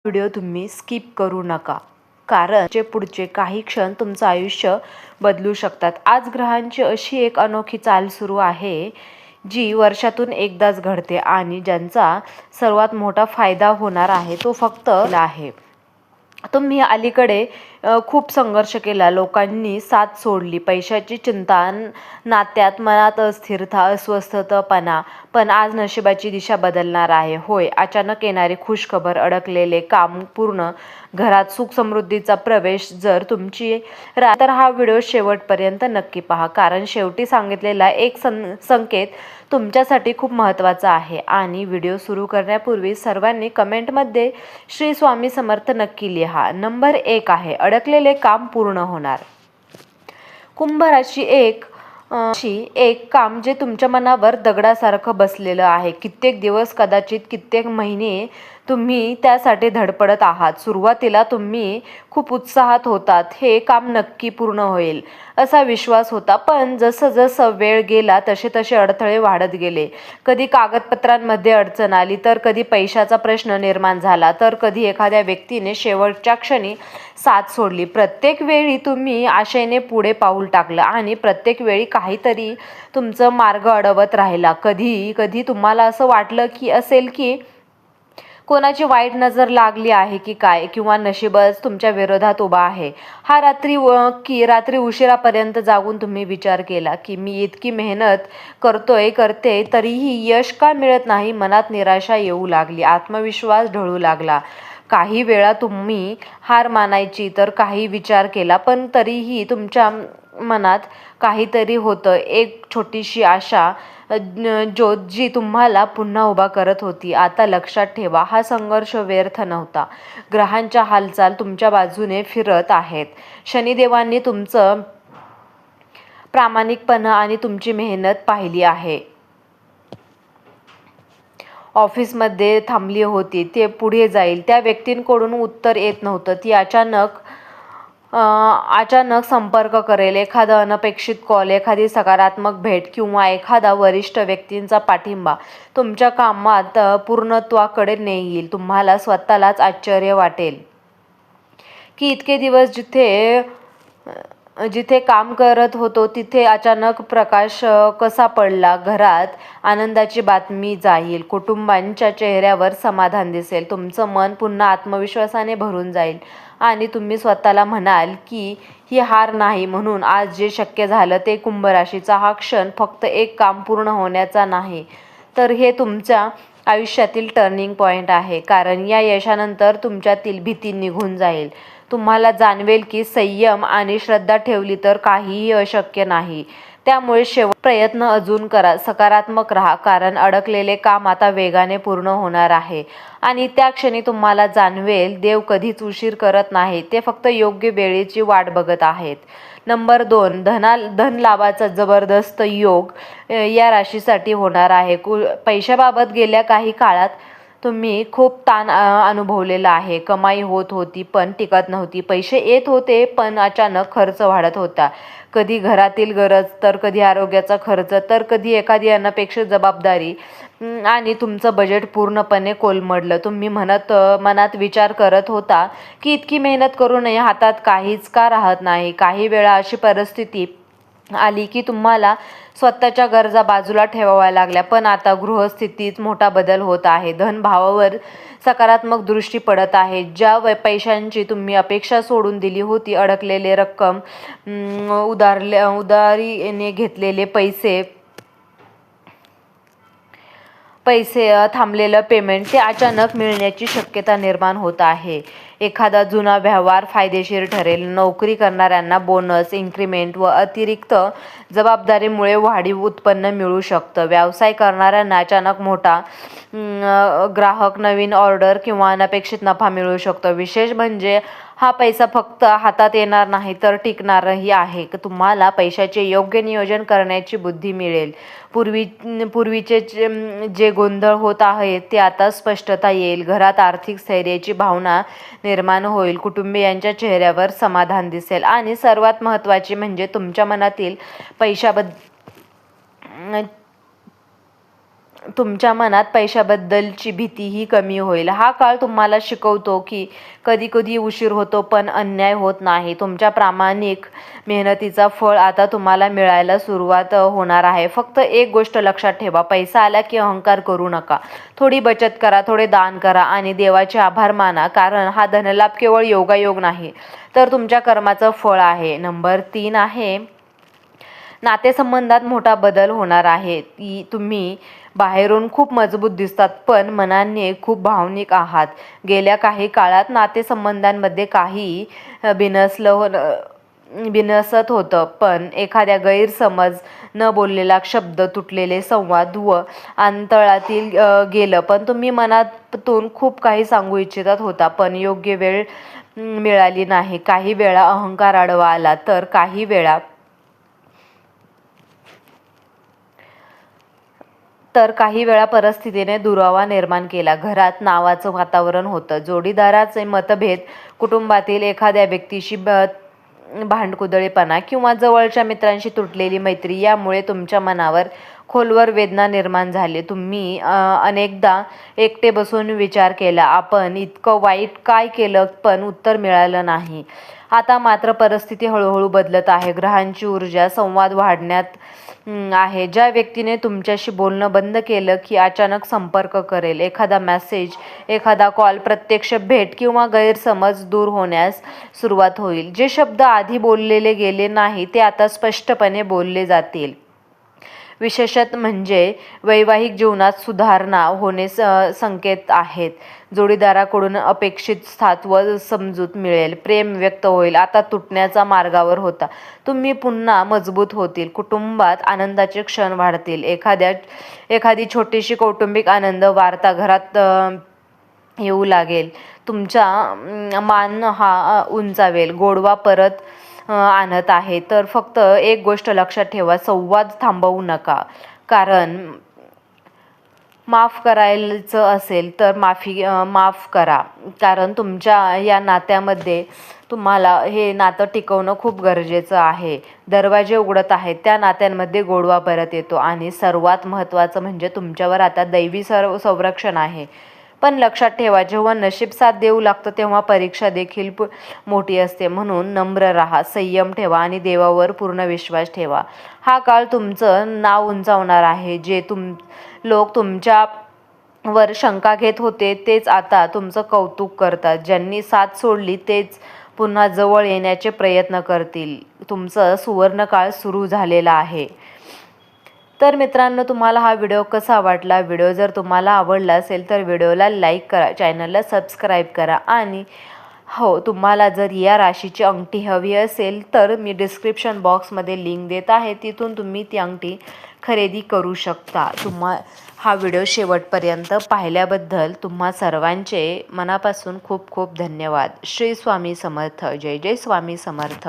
Video तुम्ही skip करू नका, कारण पुढचे काही क्षण तुमचं आयुष्य बदलू शकतात. आज ग्रहांची अशी एक अनोखी चाल सुरू आहे जी वर्षातून एकदाच घडते आणि ज्यांचा सर्वात मोठा फायदा होणार आहे तो फक्त आहे. तुम्ही अलीकडे खूप संघर्ष केला, लोकांनी साथ सोडली, पैशाची चिंता, नात्यात मनात अस्थिरता, अस्वस्थतापणा, पण आज नशिबाची दिशा बदलणार आहे. होय, अचानक येणारी खुशखबर, अडकलेले काम पूर्ण, घरात सुख समृद्धीचा प्रवेश. जर तुमची तर हा व्हिडिओ शेवटपर्यंत नक्की पहा, कारण शेवटी सांगितलेला एक संकेत तुमच्यासाठी खूप महत्त्वाचा आहे. आणि व्हिडिओ सुरू करण्यापूर्वी सर्वांनी कमेंटमध्ये श्री स्वामी समर्थ नक्की लिहा. नंबर 1 आहे, अडकलेले काम पूर्ण होणार. कुंभ राशी एक काम जे तुमच्या मनावर दगडासारखं बसलेलं आहे. कित्येक दिवस, कदाचित कित्येक महिने तुम्ही त्यासाठी धडपडत आहात. सुरुवातीला तुम्ही खूप उत्साहात होतात, हे काम नक्की पूर्ण होईल असा विश्वास होता. पण जसं जसं वेळ गेला तसे तसे अडथळे वाढत गेले. कधी कागदपत्रांमध्ये अडचण आली, तर कधी पैशाचा प्रश्न निर्माण झाला, तर कधी एखाद्या व्यक्तीने शेवटच्या क्षणी साथ सोडली. प्रत्येक वेळी तुम्ही आशेने पुढे पाऊल टाकलं आणि प्रत्येक वेळी काहीतरी तुमचं मार्ग अडवत राहिला. कधी कधी तुम्हाला असं वाटलं की कोणाची वाईट नजर लागली आहे की काय, किंवा नशीबच तुमच्या विरोधात उभा आहे. रात्री उशिरापर्यंत जागून तुम्ही विचार केला की मी इतकी मेहनत करते तरीही यश का मिळत नाही. मनात निराशा येऊ लागली, आत्मविश्वास ढळू लागला. काही वेळा तुम्ही हार मानायची तर काही विचार केला, पण तरीही तुमच्या मनात काहीतरी होतं, एक छोटीशी आशा, ज्योत जी तुम्हाला पुन्हा उभा करत होती. आता लक्षात ठेवा, हा संघर्ष व्यर्थ नव्हता. ग्रहांच्या हालचाल तुमच्या बाजूने फिरत आहेत. शनिदेवांनी तुमचं प्रामाणिकपणा आणि तुमची मेहनत पाहिली आहे. ऑफिसमध्ये थांबली होती ते पुढे जाईल, त्या व्यक्तींकडून उत्तर येत नव्हतं, ती अचानक संपर्क करेल. एखादा अनपेक्षित कॉल, एखादी सकारात्मक भेट किंवा एखादा वरिष्ठ व्यक्तींचा पाठिंबा तुमच्या कामात पूर्णत्वाकडे नेईल. तुम्हाला स्वतःलाच आश्चर्य वाटेल की इतके दिवस जिथे काम करत होतो तिथे अचानक प्रकाश कसा पडला. घरात आनंदाची बातमी जाईल, कुटुंबांच्या चेहऱ्यावर समाधान दिसेल, तुमचं मन पुन्हा आत्मविश्वासाने भरून जाईल आणि तुम्ही स्वतःला म्हणाल की ही हार नाही. म्हणून आज जे शक्य झालं ते कुंभ राशीचा हा क्षण फक्त एक काम पूर्ण होण्याचा नाही, तर हे तुमच्या आयुष्यातील टर्निंग पॉईंट आहे. कारण या यशानंतर तुमच्यातील भीती निघून जाईल. तुम्हाला जाणवेल की संयम आणि श्रद्धा ठेवली तर काहीही अशक्य नाही. त्यामुळे प्रयत्न अजून करा, सकारात्मक राहा, कारण अडकलेले काम आता वेगाने पूर्ण होणार आहे. आणि त्या क्षणी तुम्हाला जाणवेल, देव कधीच उशीर करत नाही, ते फक्त योग्य वेळेची वाट बघत आहेत. नंबर 2, धन लाभाचा जबरदस्त योग या राशीसाठी होणार आहे. पैशाबाबत गेल्या काही काळात तुम्ही खूप ताण अनुभवलेला आहे. कमाई होत होती पण टिकत नव्हती. पैसे येत होते पण अचानक खर्च वाढत होता. कधी घरातील गरज, तर कधी आरोग्याचा खर्च, तर कधी एखादी अनपेक्षित जबाबदारी, आणि तुमचं बजेट पूर्णपणे कोलमडलं. तुम्ही मनात विचार करत होता की इतकी मेहनत करूनही हातात काहीच का राहत नाही. काही वेळा अशी परिस्थिती आली की तुम्हाला स्वतःच्या गरजा बाजूला ठेवाव्या लागल्या. पण आता गृहस्थितीत मोठा बदल होत आहे. धनभावावर सकारात्मक दृष्टी पडत आहे. ज्या पैशांची तुम्ही अपेक्षा सोडून दिली होती, अडकलेले रक्कम, उधारीने घेतलेले पैसे, थांबलेलं पेमेंट, ते अचानक मिळण्याची शक्यता निर्माण होत आहे. एखादा जुना व्यवहार फायदेशीर ठरेल. नोकरी करणाऱ्यांना बोनस, इन्क्रिमेंट व अतिरिक्त जबाबदारीमुळे वाढीव उत्पन्न मिळू शकतं. व्यवसाय करणाऱ्यांना अचानक मोठा ग्राहक, नवीन ऑर्डर किंवा अनपेक्षित नफा मिळू शकतो. विशेष म्हणजे हा पैसा फक्त हातात येणार नाही तर टिकणारही आहे. तुम्हाला पैशाचे योग्य नियोजन करण्याची बुद्धी मिळेल. पूर्वीचे जे गोंधळ होत आहेत ते आता स्पष्टता येईल. घरात आर्थिक स्थैर्याची भावना निर्माण होईल. कुटुंबियांच्या चेहऱ्यावर समाधान दिसेल आणि सर्वात महत्त्वाचे म्हणजे तुमच्या मनातील तुमच्या मनात पैशाबद्दलची भीतीही कमी होईल. हा काळ तुम्हाला शिकवतो की कधी कधी उशीर होतो पण अन्याय होत नाही. तुमच्या प्रामाणिक मेहनतीचा फळ आता तुम्हाला मिळायला सुरुवात होणार आहे. फक्त एक गोष्ट लक्षात ठेवा, पैसा आला की अहंकार करू नका. थोडी बचत करा, थोडे दान करा आणि देवाचे आभार माना, कारण हा धनलाभ केवळ योगायोग नाही तर तुमच्या कर्माचं फळ आहे. नंबर 3 आहे, नातेसंबंधात मोठा बदल होणार आहे. तुम्ही बाहेरून खूप मजबूत दिसतात पण मनाने खूप भावनिक आहात. गेल्या काही काळात नातेसंबंधांमध्ये काही बिनसत होतं, पण एखाद्या गैरसमज, न बोललेला शब्द, तुटलेले संवाद व अंतराळातील गेलं. पण तुम्ही मनातून खूप काही सांगू इच्छितात होता पण योग्य वेळ मिळाली नाही. काही वेळा अहंकार आडवा आला तर काही वेळा परिस्थितीने दुरावा निर्माण केला. घरात नावाचं वातावरण होतं. जोडीदाराचे मतभेद, कुटुंबातील एखाद्या व्यक्तीशी भांडकुदळेपणा किंवा जवळच्या मित्रांशी तुटलेली मैत्री यामुळे तुमच्या मनावर खोलवर वेदना निर्माण झाली. तुम्ही अनेकदा एकटे बसून विचार केला, आपण इतकं वाईट काय केलं, पण उत्तर मिळालं नाही. आता मात्र परिस्थिती हळूहळू बदलत आहे. ग्रहांची ऊर्जा संवाद वाढण्यात आहे. ज्या व्यक्तीने तुमच्याशी बोलणं बंद केलं की अचानक संपर्क करेल. एखादा मेसेज, एखादा कॉल, प्रत्यक्ष भेट किंवा गैरसमज दूर होण्यास सुरुवात होईल. जे शब्द आधी बोललेले गेले नाही ते आता स्पष्टपणे बोलले जातील. विशेषत म्हणजे वैवाहिक जीवनात सुधारणा होणे संकेत आहेत. जोडीदाराकडून अपेक्षित साथ व समजूत मिळेल. प्रेम व्यक्त होईल. आता तुटण्याच्या मार्गावर होता तुम्ही पुन्हा मजबूत होतील. कुटुंबात आनंदाचे क्षण वाढतील. एखादी छोटीशी कौटुंबिक आनंद वार्ता घरात येऊ लागेल. तुमचा मान हा उंचावेल. गोडवा परत आणत आहे. तर फक्त एक गोष्ट लक्षात ठेवा, संवाद थांबवू नका. कारण माफ करायचं असेल तर माफ करा. कारण तुमच्या या नात्यामध्ये तुम्हाला हे नातं टिकवणं खूप गरजेचं आहे. दरवाजे उघडत आहेत, त्या नात्यांमध्ये गोडवा परत येतो आणि सर्वात महत्त्वाचं म्हणजे तुमच्यावर आता दैवी संरक्षण आहे. पण लक्षात ठेवा, जेव्हा नशीब साथ देऊ लागतं तेव्हा परीक्षा देखील मोठी असते. म्हणून नम्र राहा, संयम ठेवा आणि देवावर पूर्ण विश्वास ठेवा. हा काळ तुमचं नाव उंचावणार आहे. जे लोक तुमच्यावर शंका घेत होते तेच आता तुमचं कौतुक करतात. ज्यांनी साथ सोडली तेच पुन्हा जवळ येण्याचे प्रयत्न करतील. तुमचं सुवर्णकाळ सुरू झालेला आहे. तर मित्रांनो, तुम्हाला हा व्हिडिओ कसा वाटला? व्हिडिओ जर तुम्हाला आवडला असेल तर व्हिडिओला लाईक करा, चॅनलला सबस्क्राईब करा आणि हो, तुम्हाला जर या राशीची अंगठी हवी असेल तर मी डिस्क्रिप्शन बॉक्समध्ये लिंक देत आहे, तिथून तुम्ही ती अंगठी खरेदी करू शकता. हा व्हिडिओ शेवटपर्यंत पाहिल्याबद्दल तुम्हा सर्वांचे मनापासून खूप खूप धन्यवाद. श्री स्वामी समर्थ. जय जय स्वामी समर्थ.